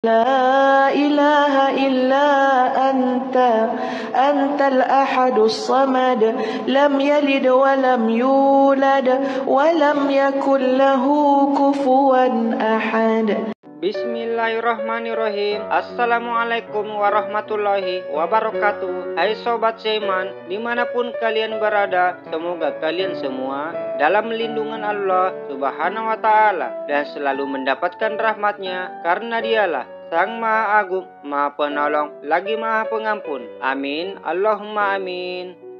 لا إله إلا أنت أنت الأحد الصمد لم يلد ولم يولد ولم يكن له كفوا أحد. Bismillahirrahmanirrahim. Assalamualaikum warahmatullahi wabarakatuh. Hai Sobat Seiman, dimanapun kalian berada, semoga kalian semua dalam lindungan Allah Subhanahu wa Ta'ala dan selalu mendapatkan rahmatnya, karena Dialah Sang Maha Agung, Maha Penolong, lagi Maha Pengampun. Amin, Allahumma amin.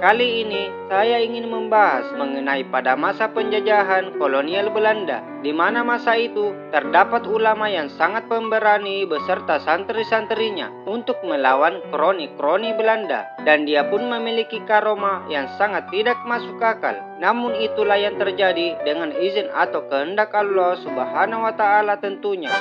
Kali ini saya ingin membahas mengenai pada masa penjajahan kolonial Belanda, di mana masa itu terdapat ulama yang sangat pemberani beserta santri-santrinya untuk melawan kroni-kroni Belanda, dan dia pun memiliki karomah yang sangat tidak masuk akal. Namun itulah yang terjadi dengan izin atau kehendak Allah Subhanahu wa Ta'ala tentunya.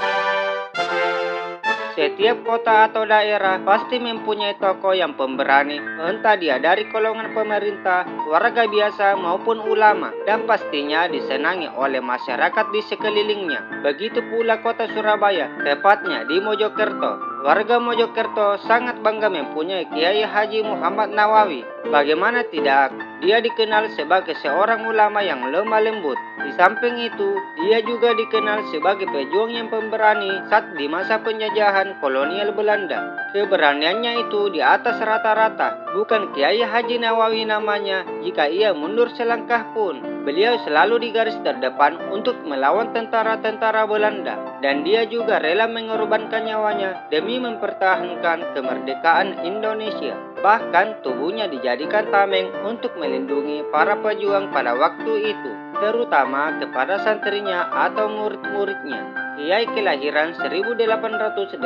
Setiap kota atau daerah pasti mempunyai tokoh yang pemberani, entah dia dari golongan pemerintah, warga biasa maupun ulama, dan pastinya disenangi oleh masyarakat di sekelilingnya. Begitu pula kota Surabaya, tepatnya di Mojokerto. Warga Mojokerto sangat bangga mempunyai Kiai Haji Muhammad Nawawi. Bagaimana tidak, dia dikenal sebagai seorang ulama yang lemah lembut. Di samping itu, dia juga dikenal sebagai pejuang yang pemberani saat di masa penjajahan kolonial Belanda. Keberaniannya itu di atas rata-rata. Bukan Kiai Haji Nawawi namanya jika ia mundur selangkah pun. Beliau selalu di garis terdepan untuk melawan tentara-tentara Belanda, dan dia juga rela mengorbankan nyawanya demi mempertahankan kemerdekaan Indonesia. Bahkan tubuhnya dijadikan tameng untuk melindungi para pejuang pada waktu itu, terutama kepada santrinya atau murid-muridnya. Kiai kelahiran 1886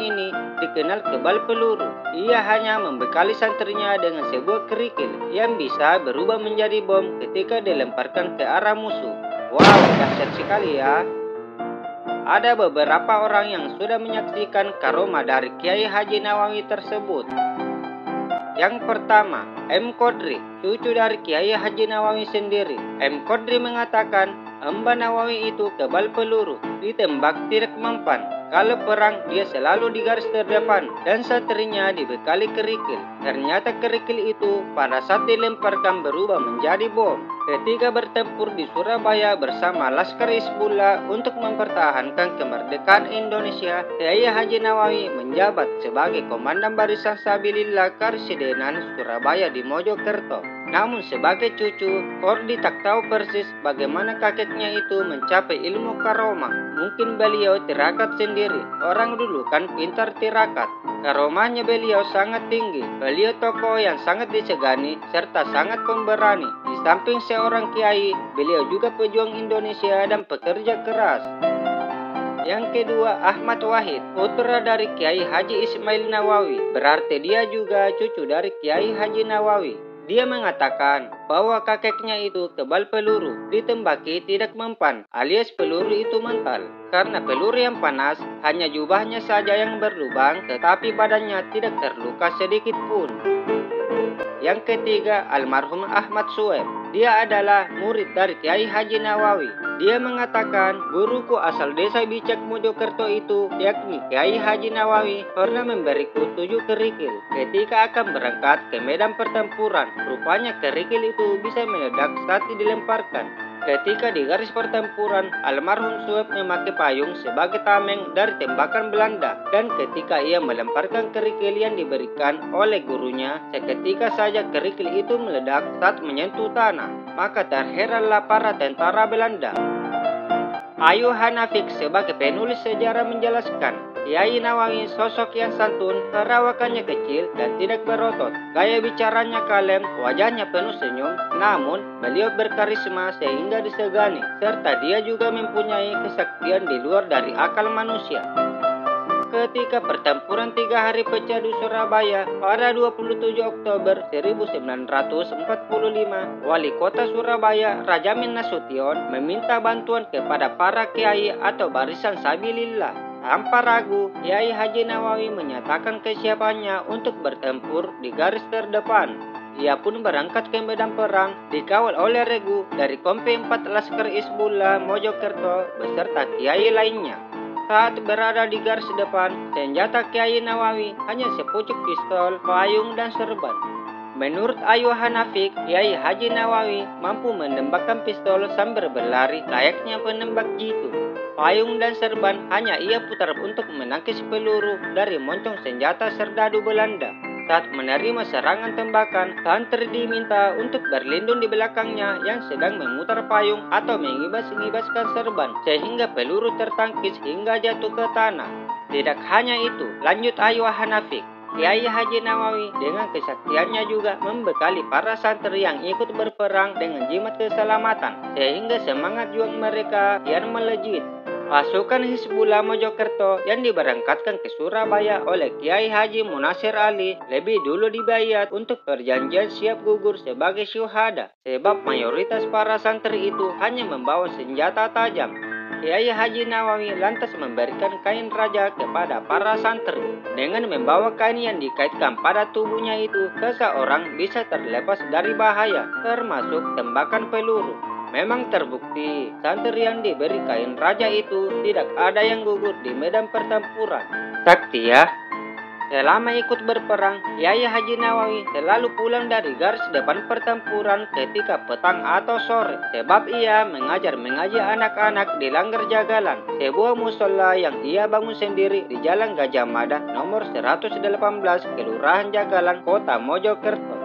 ini dikenal kebal peluru. Ia hanya membekali santrinya dengan sebuah kerikil yang bisa berubah menjadi bom ketika dilemparkan ke arah musuh. Wow, dahsyat sekali ya. Ada beberapa orang yang sudah menyaksikan karomah dari Kiai Haji Nawawi tersebut. Yang pertama, M. Kodri, cucu dari Kiai Haji Nawawi sendiri. M. Kodri mengatakan, Mbah Nawawi itu kebal peluru, ditembak tidak mempan. Kalau perang, dia selalu di garis terdepan dan santrinya dibekali kerikil. Ternyata kerikil itu pada saat dilemparkan berubah menjadi bom. Ketika bertempur di Surabaya bersama Laskar Hizbullah untuk mempertahankan kemerdekaan Indonesia, Kiai Haji Nawawi menjabat sebagai Komandan Barisan Sabilillah Karsidenan Surabaya di Mojokerto. Namun sebagai cucu, Kordi tak tahu persis bagaimana kakeknya itu mencapai ilmu karomah. Mungkin beliau tirakat sendiri. Orang dulu kan pintar tirakat. Karomahnya beliau sangat tinggi. Beliau tokoh yang sangat disegani serta sangat pemberani. Di samping seorang kiai, beliau juga pejuang Indonesia dan pekerja keras. Yang kedua, Ahmad Wahid, putra dari Kiai Haji Ismail Nawawi. Berarti dia juga cucu dari Kiai Haji Nawawi. Dia mengatakan bahwa kakeknya itu kebal peluru, ditembaki tidak mempan, alias peluru itu mental. Karena peluru yang panas, hanya jubahnya saja yang berlubang, tetapi badannya tidak terluka sedikit pun. Yang ketiga, almarhum Ahmad Sueb. Dia adalah murid dari Kiai Haji Nawawi. Dia mengatakan, guruku asal desa Bicak Mojokerto itu, yakni Kiai Haji Nawawi, pernah memberiku 7 kerikil. Ketika akan berangkat ke medan pertempuran, rupanya kerikil itu bisa meledak saat dilemparkan. Ketika di garis pertempuran, almarhum Sueb memakai payung sebagai tameng dari tembakan Belanda, dan ketika ia melemparkan kerikil yang diberikan oleh gurunya, seketika saja kerikil itu meledak saat menyentuh tanah. Maka terheranlah para tentara Belanda. Ayu Hanafik sebagai penulis sejarah menjelaskan, Kiai Nawawi sosok yang santun, perawakannya kecil dan tidak berotot. Gaya bicaranya kalem, wajahnya penuh senyum, namun beliau berkarisma sehingga disegani, serta dia juga mempunyai kesaktian di luar dari akal manusia. Ketika pertempuran 3 hari pecah di Surabaya pada 27 Oktober 1945, Wali Kota Surabaya Rajamin Nasution meminta bantuan kepada para kiai atau barisan Sabilillah. Tanpa ragu, Kiai Haji Nawawi menyatakan kesiapannya untuk bertempur di garis terdepan. Ia pun berangkat ke medan perang, dikawal oleh regu dari Kompi 4 Laskar Hizbullah Mojokerto beserta kiai lainnya. Saat berada di garis depan, senjata Kiai Nawawi hanya sepucuk pistol, payung, dan serban. Menurut Ayuh Hanafik, Kiai Haji Nawawi mampu menembakkan pistol sambil berlari layaknya penembak jitu. Payung dan serban hanya ia putar untuk menangkis peluru dari moncong senjata serdadu Belanda. Saat menerima serangan tembakan, santri diminta untuk berlindung di belakangnya yang sedang memutar payung atau mengibas-ngibaskan serban sehingga peluru tertangkis hingga jatuh ke tanah. Tidak hanya itu, lanjut Ayuh Hanafik, Kiai Haji Nawawi dengan kesaktiannya juga membekali para santri yang ikut berperang dengan jimat keselamatan, sehingga semangat juang mereka kian melejit. Pasukan Hizbullah Mojokerto yang diberangkatkan ke Surabaya oleh Kiai Haji Munasir Ali lebih dulu dibayat untuk perjanjian siap gugur sebagai syuhada, sebab mayoritas para santri itu hanya membawa senjata tajam. Kiai Haji Nawawi lantas memberikan kain raja kepada para santri. Dengan membawa kain yang dikaitkan pada tubuhnya itu, seseorang bisa terlepas dari bahaya, termasuk tembakan peluru. Memang terbukti, santri yang diberi kain raja itu tidak ada yang gugur di medan pertempuran. Sakti ya. Selama ikut berperang, Kiai Haji Nawawi selalu pulang dari garis depan pertempuran ketika petang atau sore, sebab ia mengaji anak-anak di Langgar Jagalan, sebuah musola yang ia bangun sendiri di Jalan Gajah Mada nomor 118 Kelurahan Jagalan, Kota Mojokerto.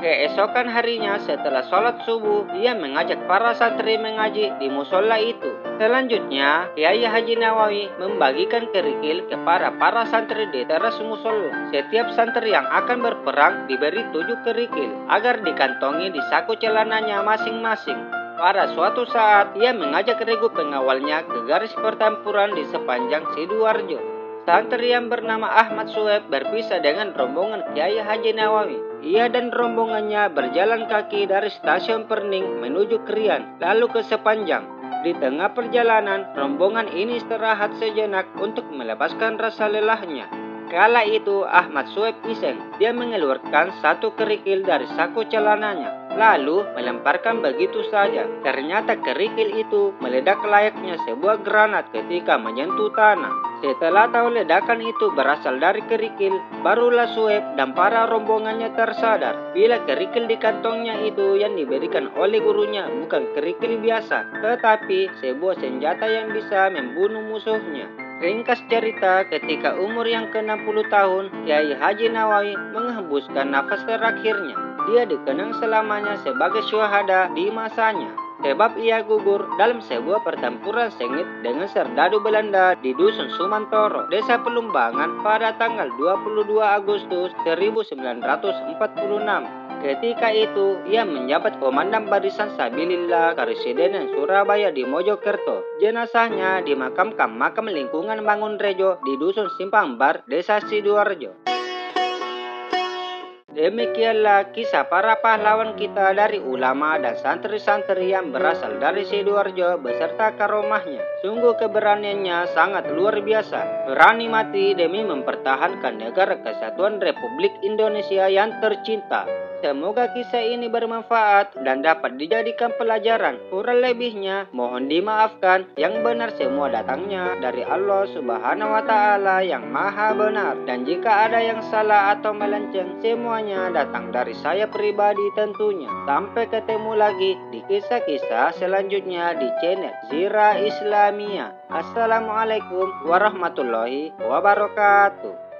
Keesokan harinya setelah sholat subuh, ia mengajak para santri mengaji di musola itu. Selanjutnya, Kiai Haji Nawawi membagikan kerikil kepada para santri di teras musola. Setiap santri yang akan berperang diberi 7 kerikil agar dikantongi di saku celananya masing-masing. Pada suatu saat, ia mengajak regu pengawalnya ke garis pertempuran di sepanjang Sidoarjo. Santri yang bernama Ahmad Sueb berpisah dengan rombongan Kiai Haji Nawawi. Ia dan rombongannya berjalan kaki dari stasiun Perning menuju Krian, lalu ke Sepanjang. Di tengah perjalanan, rombongan ini istirahat sejenak untuk melepaskan rasa lelahnya. Kala itu Ahmad Sueb iseng. Dia mengeluarkan 1 kerikil dari saku celananya, lalu melemparkan begitu saja. Ternyata kerikil itu meledak layaknya sebuah granat ketika menyentuh tanah. Setelah tahu ledakan itu berasal dari kerikil, barulah Sueb dan para rombongannya tersadar bila kerikil di kantongnya itu yang diberikan oleh gurunya bukan kerikil biasa, tetapi sebuah senjata yang bisa membunuh musuhnya. Ringkas cerita, ketika umur yang ke-60 tahun, Kiai Haji Nawawi menghembuskan nafas terakhirnya. Dia dikenang selamanya sebagai syuhada di masanya, sebab ia gugur dalam sebuah pertempuran sengit dengan serdadu Belanda di Dusun Sumantoro, Desa Pelumbangan pada tanggal 22 Agustus 1946. Ketika itu, ia menjabat komandan barisan Sabilillah Karesidenan Surabaya di Mojokerto. Jenazahnya dimakamkan makam lingkungan Bangunrejo di Dusun Simpangbar, Desa Sidoarjo. Demikianlah kisah para pahlawan kita dari ulama dan santri-santri yang berasal dari Sidoarjo beserta karomahnya. Sungguh keberaniannya sangat luar biasa. Berani mati demi mempertahankan negara kesatuan Republik Indonesia yang tercinta. Semoga kisah ini bermanfaat dan dapat dijadikan pelajaran. Kurang lebihnya mohon dimaafkan. Yang benar semua datangnya dari Allah Subhanahu wa Ta'ala yang Maha Benar. Dan jika ada yang salah atau melenceng, semuanya datang dari saya pribadi tentunya. Sampai ketemu lagi di kisah-kisah selanjutnya di channel Zira Islamiyah. Assalamualaikum warahmatullahi wabarakatuh.